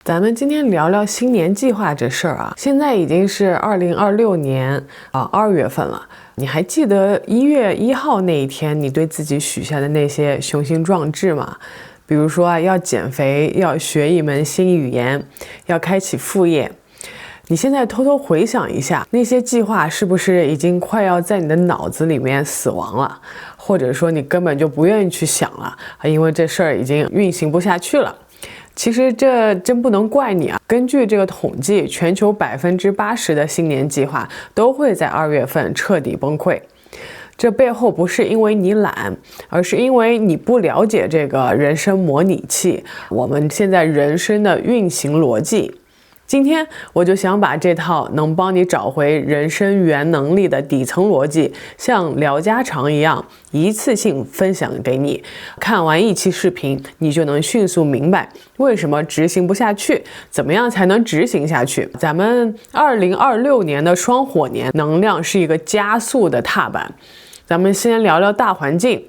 咱们今天聊聊新年计划这事儿啊。现在已经是2026年2月份了，你还记得1月1号那一天你对自己许下的那些雄心壮志吗？比如说要减肥，要学一门新语言，要开启副业。你现在偷偷回想一下，那些计划是不是已经快要在你的脑子里面死亡了？或者说你根本就不愿意去想了，因为这事儿已经运行不下去了。其实这真不能怪你啊！根据这个统计，全球80%的新年计划都会在2月份彻底崩溃。这背后不是因为你懒，而是因为你不了解这个人生模拟器，我们现在人生的运行逻辑。今天我就想把这套能帮你找回人生原能力的底层逻辑，像聊家常一样一次性分享给你。看完一期视频，你就能迅速明白为什么执行不下去，怎么样才能执行下去。咱们2026年的双火年能量是一个加速的踏板。咱们先聊聊大环境。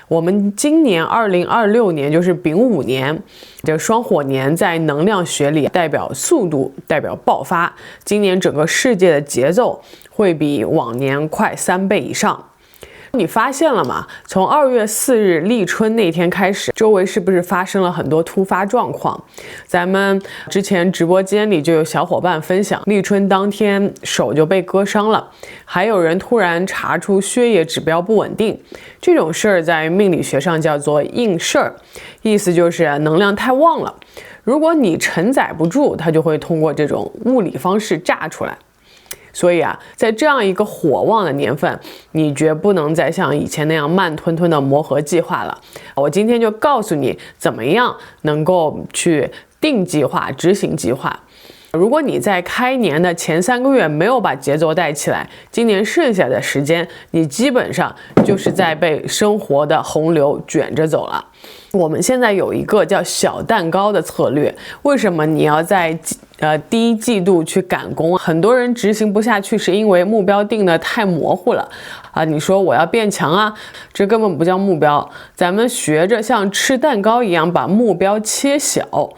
我们今年2026年就是丙午年，这双火年在能量学里代表速度，代表爆发。今年整个世界的节奏会比往年快3倍以上。你发现了吗？从2月4日立春那天开始，周围是不是发生了很多突发状况？咱们之前直播间里就有小伙伴分享，立春当天手就被割伤了，还有人突然查出血液指标不稳定。这种事儿在命理学上叫做应事儿，意思就是能量太旺了，如果你承载不住，它就会通过这种物理方式炸出来。所以在这样一个火旺的年份，你绝不能再像以前那样慢吞吞的磨合计划了。我今天就告诉你怎么样能够去定计划、执行计划。如果你在开年的前3个月没有把节奏带起来，今年剩下的时间，你基本上就是在被生活的洪流卷着走了。我们现在有一个叫小蛋糕的策略，为什么你要在第一季度去赶工？很多人执行不下去，是因为目标定的太模糊了你说我要变强啊，这根本不叫目标。咱们学着像吃蛋糕一样把目标切小。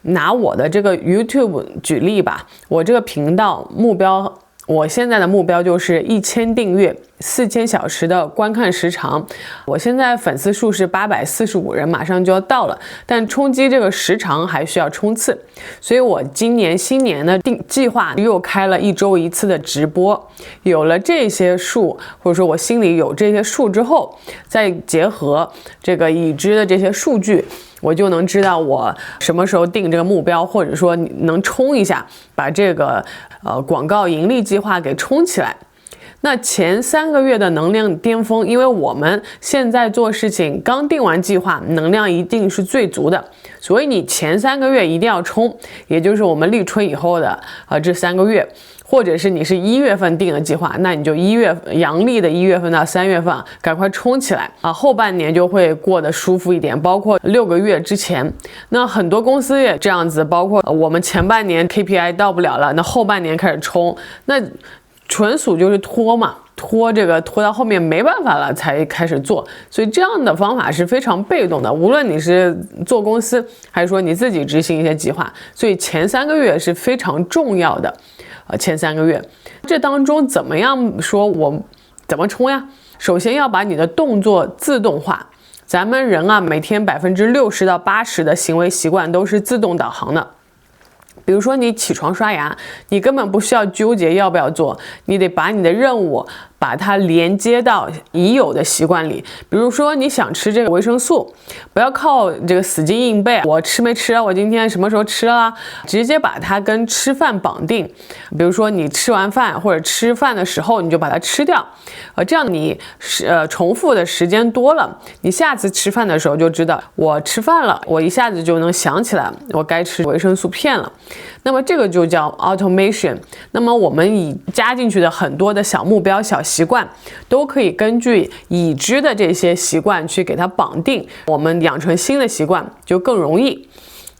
拿我的这个 YouTube 举例吧，我这个频道目标，我现在的目标就是1000订阅，4000小时的观看时长。我现在粉丝数是845人，马上就要到了，但冲击这个时长还需要冲刺，所以我今年新年的计划又开了1周1次的直播。有了这些数，或者说我心里有这些数之后，再结合这个已知的这些数据，我就能知道我什么时候定这个目标，或者说你能冲一下，把这个广告盈利计划给冲起来。那前3个月的能量巅峰，因为我们现在做事情刚定完计划，能量一定是最足的，所以你前3个月一定要冲，也就是我们立春以后的这3个月。或者是你是1月份定的计划，那你就阳历的1月份到3月份赶快冲起来后半年就会过得舒服一点，包括6个月之前。那很多公司也这样子，包括我们前半年 KPI 到不了了，那后半年开始冲，那纯属就是拖嘛，拖到后面没办法了才开始做，所以这样的方法是非常被动的，无论你是做公司还是说你自己执行一些计划，所以前3个月是非常重要的。前3个月，这当中怎么样说我怎么冲呀？首先要把你的动作自动化。咱们人每天60%到80%的行为习惯都是自动导航的。比如说你起床刷牙，你根本不需要纠结要不要做，你得把你的任务把它连接到已有的习惯里。比如说你想吃这个维生素，不要靠这个死记硬背，我吃没吃啊，我今天什么时候吃了，直接把它跟吃饭绑定。比如说你吃完饭或者吃饭的时候你就把它吃掉，这样你重复的时间多了，你下次吃饭的时候就知道我吃饭了，我一下子就能想起来我该吃维生素片了。那么这个就叫 automation。 那么我们加进去的很多的小目标、小习惯都可以根据已知的这些习惯去给它绑定，我们养成新的习惯就更容易。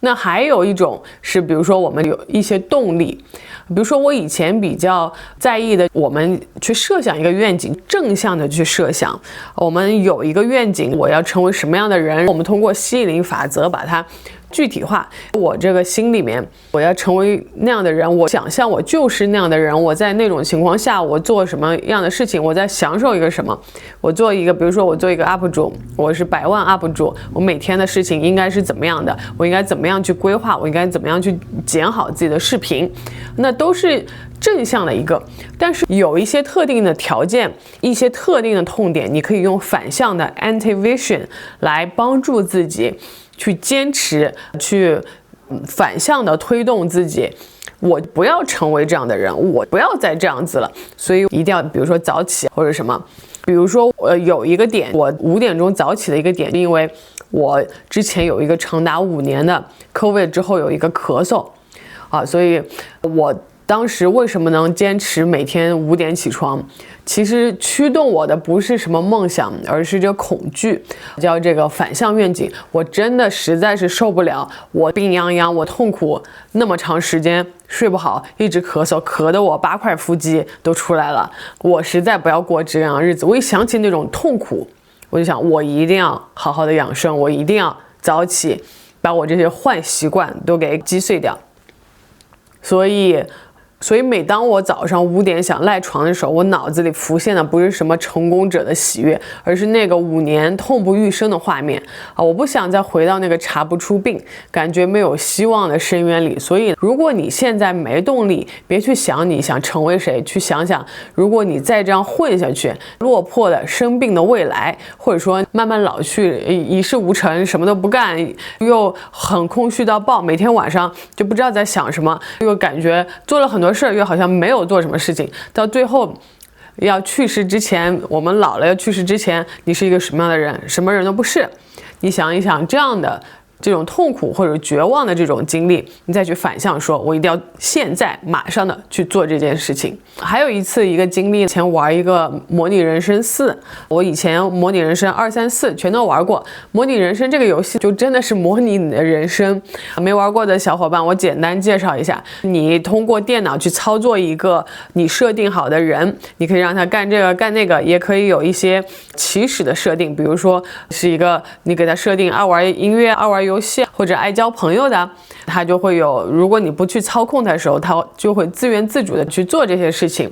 那还有一种是，比如说我们有一些动力，比如说我以前比较在意的，我们去设想一个愿景，正向的去设想，我们有一个愿景，我要成为什么样的人，我们通过吸引力法则把它具体化。我这个心里面，我要成为那样的人，我想象我就是那样的人，我在那种情况下我做什么样的事情，我在享受一个什么。我做一个，比如说我做一个 UP 主，我是100万 UP 主，我每天的事情应该是怎么样的，我应该怎么样去规划，我应该怎么样去剪好自己的视频，那都是正向的一个。但是有一些特定的条件，一些特定的痛点，你可以用反向的 anti-vision 来帮助自己去坚持，去反向的推动自己。我不要成为这样的人，我不要再这样子了，所以一定要比如说早起或者什么。比如说有一个点，我5点钟早起的一个点，因为我之前有一个长达5年的 COVID 之后有一个咳嗽啊，所以我当时为什么能坚持每天5点起床？其实驱动我的不是什么梦想，而是这恐惧，叫这个反向愿景。我真的实在是受不了，我病殃殃，我痛苦那么长时间睡不好，一直咳嗽，咳得我8块腹肌都出来了。我实在不要过这样的日子。我一想起那种痛苦，我就想我一定要好好的养生，我一定要早起，把我这些坏习惯都给击碎掉。所以每当我早上5点想赖床的时候，我脑子里浮现的不是什么成功者的喜悦，而是那个5年痛不欲生的画面啊！我不想再回到那个查不出病、感觉没有希望的深渊里。所以，如果你现在没动力，别去想你想成为谁，去想想，如果你再这样混下去，落魄的生病的未来，或者说慢慢老去，一事无成，什么都不干，又很空虚到爆，每天晚上就不知道在想什么，又感觉做了很多事儿，又好像没有做什么事情，到最后要去世之前，我们老了要去世之前，你是一个什么样的人？什么人都不是。你想一想，这样的这种痛苦或者绝望的这种经历，你再去反向说，我一定要现在马上的去做这件事情。还有一个经历，以前玩一个模拟人生4，我以前模拟人生2、3、4全都玩过。模拟人生这个游戏就真的是模拟你的人生，没玩过的小伙伴我简单介绍一下。你通过电脑去操作一个你设定好的人，你可以让他干这个干那个，也可以有一些起始的设定，比如说是一个你给他设定爱玩音乐、爱玩游戏或者爱交朋友的，他就会有，如果你不去操控他的时候，他就会自愿自主的去做这些事情。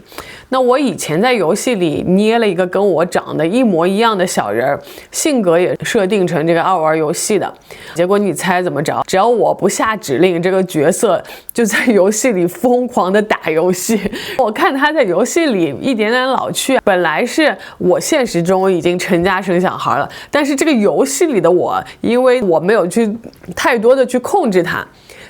那我以前在游戏里捏了一个跟我长得一模一样的小人，性格也设定成这个爱玩游戏的，结果你猜怎么着？只要我不下指令，这个角色就在游戏里疯狂的打游戏。我看他在游戏里一点点老去，本来是我现实中已经成家生小孩了，但是这个游戏里的我，因为我没有去太多的去控制他，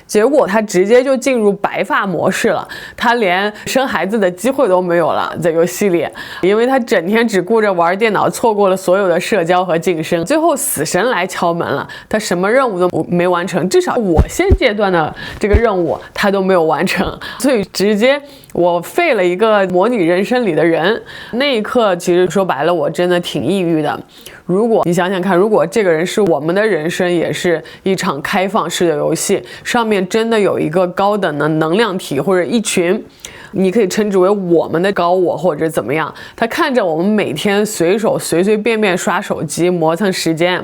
结果他直接就进入白发模式了，他连生孩子的机会都没有了，在游戏里，因为他整天只顾着玩电脑，错过了所有的社交和晋升。最后死神来敲门了，他什么任务都没完成，至少我现阶段的这个任务他都没有完成，所以直接我废了一个模拟人生里的人。那一刻其实说白了，我真的挺抑郁的。如果你想想看，如果这个人是我们的人生，也是一场开放式的游戏，上面真的有一个高等的能量体或者一群，你可以称之为我们的高我或者怎么样，他看着我们每天随便便刷手机磨蹭时间，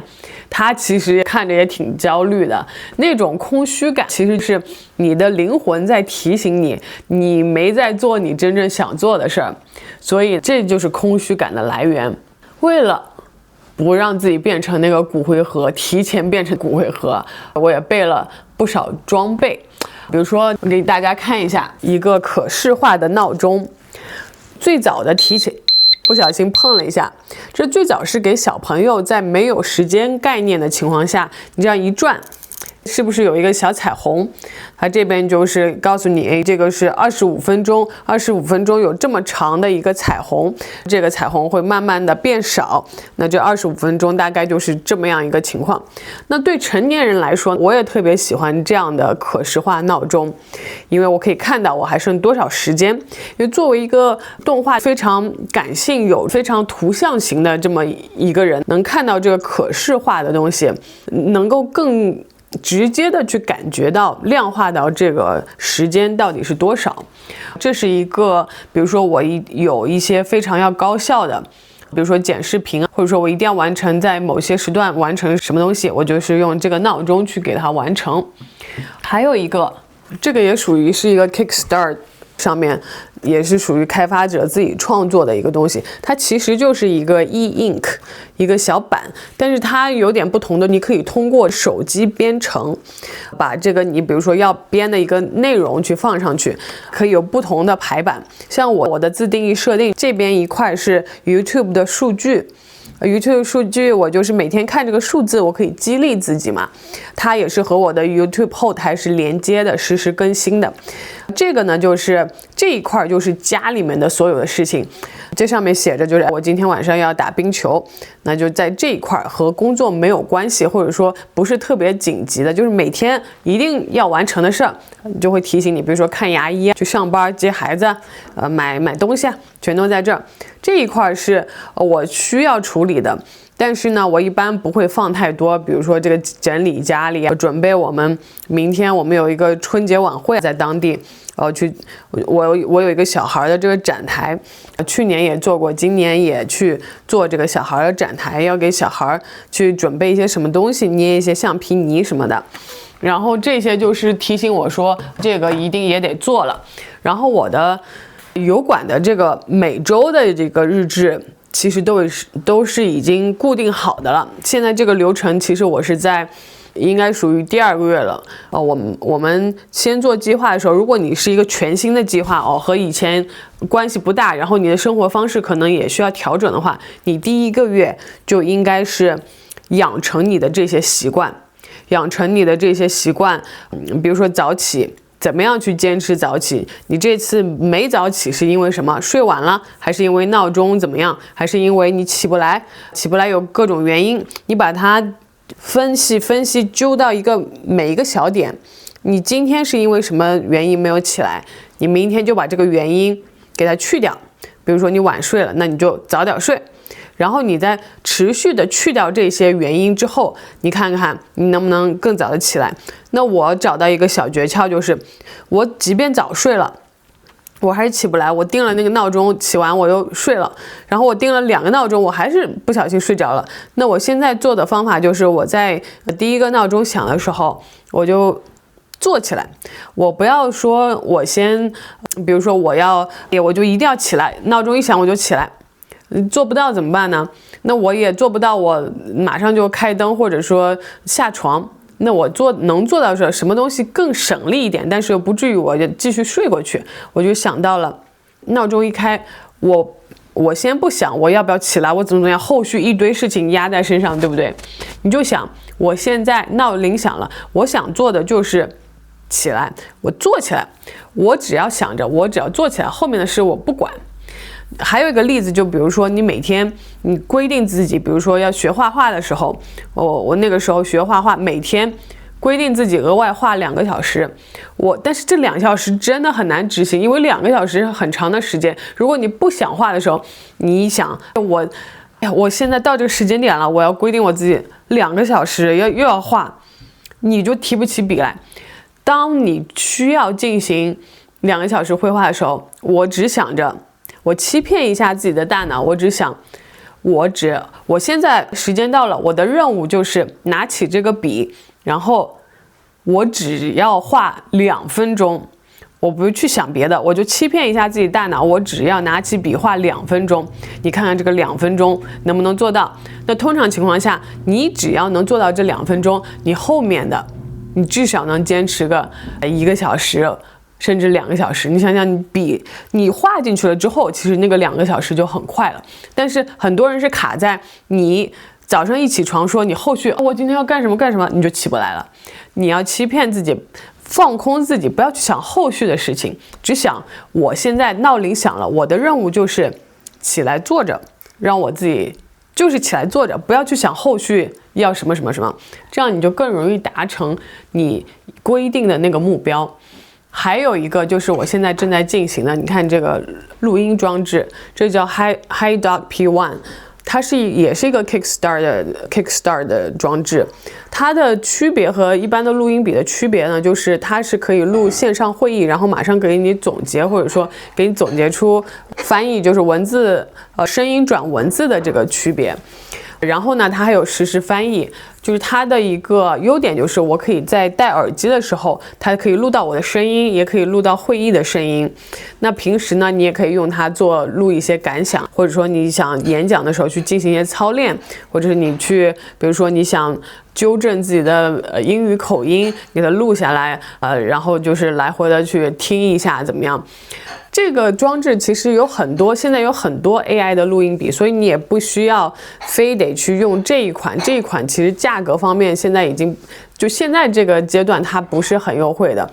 他其实看着也挺焦虑的。那种空虚感其实是你的灵魂在提醒你，你没在做你真正想做的事儿，所以这就是空虚感的来源。为了不让自己变成那个骨灰盒，提前变成骨灰盒，我也备了不少装备。比如说我给大家看一下一个可视化的闹钟，最早的提起不小心碰了一下，这最早是给小朋友在没有时间概念的情况下，你这样一转，是不是有一个小彩虹？它这边就是告诉你，这个是25分钟，25分钟有这么长的一个彩虹，这个彩虹会慢慢的变少，那这25分钟大概就是这么样一个情况。那对成年人来说，我也特别喜欢这样的可视化闹钟，因为我可以看到我还剩多少时间。因为作为一个动画非常感性、有非常图像型的这么一个人，能看到这个可视化的东西，能够更直接的去感觉到量化到这个时间到底是多少。这是一个，比如说我有一些非常要高效的比如说剪视频啊，或者说我一定要完成在某些时段完成什么东西，我就是用这个闹钟去给它完成。还有一个，这个也属于是一个 Kickstart 上面也是属于开发者自己创作的一个东西，它其实就是一个 e-ink 一个小板，但是它有点不同的，你可以通过手机编程，把这个你比如说要编的一个内容去放上去，可以有不同的排版。像我的自定义设定，这边一块是 YouTube 的数据。YouTube 数据我就是每天看这个数字，我可以激励自己嘛。它也是和我的 YouTube 后台是连接的，实时更新的。这个呢，就是这一块就是家里面的所有的事情。这上面写着就是我今天晚上要打冰球，那就在这一块和工作没有关系，或者说不是特别紧急的，就是每天一定要完成的事儿，就会提醒你，比如说看牙医、去上班、接孩子、买东西，全都在这儿。这一块是我需要处理的，但是呢，我一般不会放太多，比如说这个整理家里，准备我们明天我们有一个春节晚会在当地，我有一个小孩的这个展台，去年也做过，今年也去做这个小孩的展台，要给小孩去准备一些什么东西，捏一些橡皮泥什么的。然后这些就是提醒我说这个一定也得做了。然后我的油管的这个每周的这个日志其实都是已经固定好的了。现在这个流程其实我是在应该属于第2个月了。我们先做计划的时候，如果你是一个全新的计划和以前关系不大，然后你的生活方式可能也需要调整的话，你第1个月就应该是养成你的这些习惯，比如说早起。怎么样去坚持早起？你这次没早起是因为什么？睡晚了，还是因为闹钟怎么样？还是因为你起不来？起不来有各种原因，你把它分析，揪到每一个小点。你今天是因为什么原因没有起来？你明天就把这个原因给它去掉。比如说你晚睡了，那你就早点睡。然后你再持续的去掉这些原因之后，你看看你能不能更早的起来。那我找到一个小诀窍，就是我即便早睡了，我还是起不来。我定了那个闹钟，起完我又睡了，然后我定了2个闹钟，我还是不小心睡着了。那我现在做的方法就是，我在第1个闹钟响的时候，我就坐起来。我不要说我先，比如说我就一定要起来，闹钟一响我就起来。做不到怎么办呢？那我也做不到，我马上就开灯或者说下床。那我能做到什么东西更省力一点，但是又不至于我就继续睡过去。我就想到了，闹钟一开，我先不想我要不要起来，我怎么样，后续一堆事情压在身上，对不对？你就想，我现在闹铃响了，我想做的就是起来，我坐起来，我只要想着，我只要坐起来，后面的事我不管。还有一个例子，就比如说你每天你规定自己，比如说要学画画的时候，我那个时候学画画，每天规定自己额外画2个小时。但是这2个小时真的很难执行，因为2个小时很长的时间。如果你不想画的时候，你一想我现在到这个时间点了，我要规定我自己2个小时又要画，你就提不起笔来。当你需要进行2个小时绘画的时候，我只想着。我欺骗一下自己的大脑，我只想，我现在时间到了，我的任务就是拿起这个笔，然后我只要画2分钟，我不去想别的，我就欺骗一下自己大脑，我只要拿起笔画2分钟。你看看这个2分钟能不能做到？那通常情况下，你只要能做到这2分钟，你后面的你至少能坚持个1个小时。甚至2个小时，你想想，你画进去了之后，其实那个2个小时就很快了。但是很多人是卡在你早上一起床说你后续我今天要干什么，你就起不来了。你要欺骗自己，放空自己，不要去想后续的事情，只想我现在闹铃响了，我的任务就是起来坐着，让我自己就是起来坐着，不要去想后续要什么，这样你就更容易达成你规定的那个目标。还有一个就是我现在正在进行的，你看这个录音装置，这叫 HiDoc P1，它也是一个 Kickstart 的装置。它的区别和一般的录音笔的区别呢，就是它是可以录线上会议，然后马上给你总结，或者说给你总结出翻译，就是文字声音转文字的这个区别。然后呢，它还有实时翻译，就是它的一个优点就是我可以在戴耳机的时候，它可以录到我的声音，也可以录到会议的声音。那平时呢，你也可以用它录一些感想，或者说你想演讲的时候去进行一些操练，或者是你去，比如说你想纠正自己的英语口音，给它录下来，然后就是来回的去听一下怎么样。这个装置其实现在有很多 AI 的录音笔，所以你也不需要非得去用这一款。这一款其实价格方面现在已经就现在这个阶段它不是很优惠的，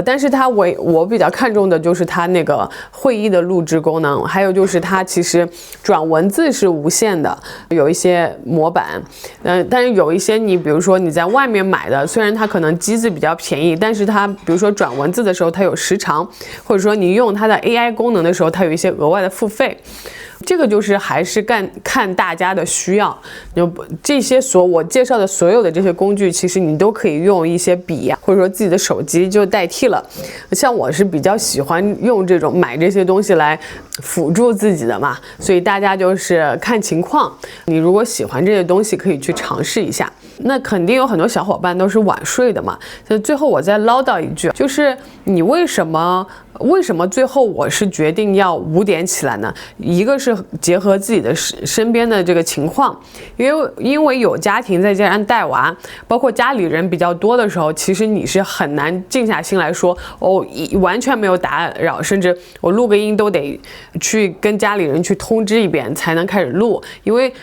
但是我比较看重的就是它那个会议的录制功能，还有就是它其实转文字是无限的，有一些模板，但是有一些你比如说你在外面买的，虽然它可能机子比较便宜，但是它比如说转文字的时候它有时长，或者说你用它的 AI 功能的时候它有一些额外的付费。这个就是还是看大家的需要，这些我介绍的所有的这些工具，其实你都可以用一些笔呀，或者说自己的手机就代替了。像我是比较喜欢用买这些东西来辅助自己的嘛，所以大家就是看情况，你如果喜欢这些东西，可以去尝试一下。那肯定有很多小伙伴都是晚睡的嘛，所以最后我再唠叨一句，就是你为什么最后我是决定要5点起来呢？一个是结合自己的身边的这个情况，因为有家庭再加上带娃，包括家里人比较多的时候，其实你是很难静下心来说完全没有打扰，甚至我录个音都得去跟家里人去通知一遍才能开始录，因为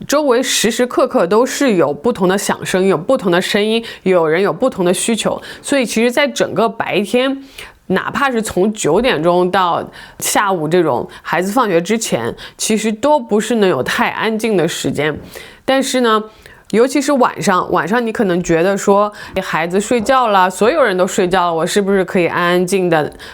周围时时刻刻都是有不同的响声，有不同的声音，有人有不同的需求，所以其实在整个白天，哪怕是从9点钟到下午这种孩子放学之前，其实都不是能有太安静的时间。但是呢，尤其是晚上你可能觉得说孩子睡觉了，所有人都睡觉了，我是不是可以安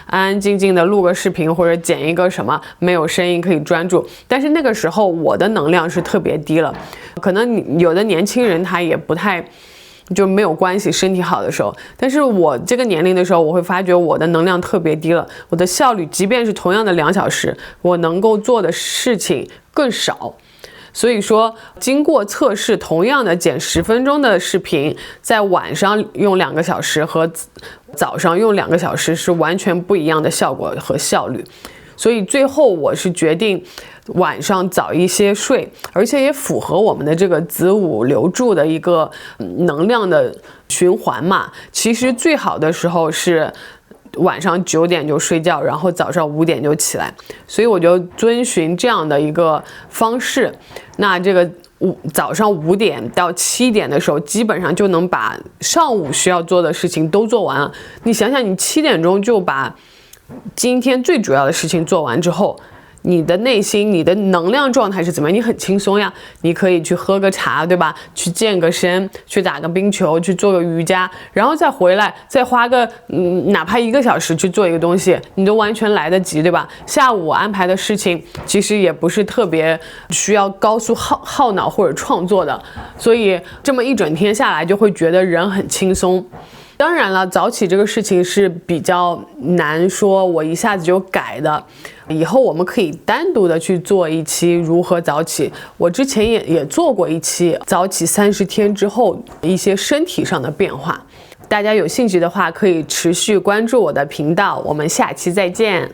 安静静的录个视频，或者剪一个什么没有声音可以专注。但是那个时候我的能量是特别低了，可能有的年轻人他也不太就没有关系，身体好的时候，但是我这个年龄的时候，我会发觉我的能量特别低了，我的效率即便是同样的2小时，我能够做的事情更少。所以说经过测试，同样的剪10分钟的视频，在晚上用2个小时和早上用2个小时是完全不一样的效果和效率。所以最后我是决定晚上早一些睡，而且也符合我们的这个子午流注的一个能量的循环嘛。其实最好的时候是晚上9点就睡觉，然后早上5点就起来，所以我就遵循这样的一个方式。那这个早上5点到7点的时候，基本上就能把上午需要做的事情都做完了。你想想，你7点钟就把今天最主要的事情做完之后，你的内心你的能量状态是怎么样？你很轻松呀，你可以去喝个茶，对吧？去健个身，去打个冰球，去做个瑜伽，然后再回来再花个哪怕1个小时去做一个东西，你都完全来得及，对吧？下午安排的事情其实也不是特别需要高速耗脑或者创作的，所以这么一整天下来就会觉得人很轻松。当然了，早起这个事情是比较难说我一下子就改的，以后我们可以单独的去做一期如何早起。我之前也做过一期早起30天之后一些身体上的变化，大家有兴趣的话可以持续关注我的频道，我们下期再见。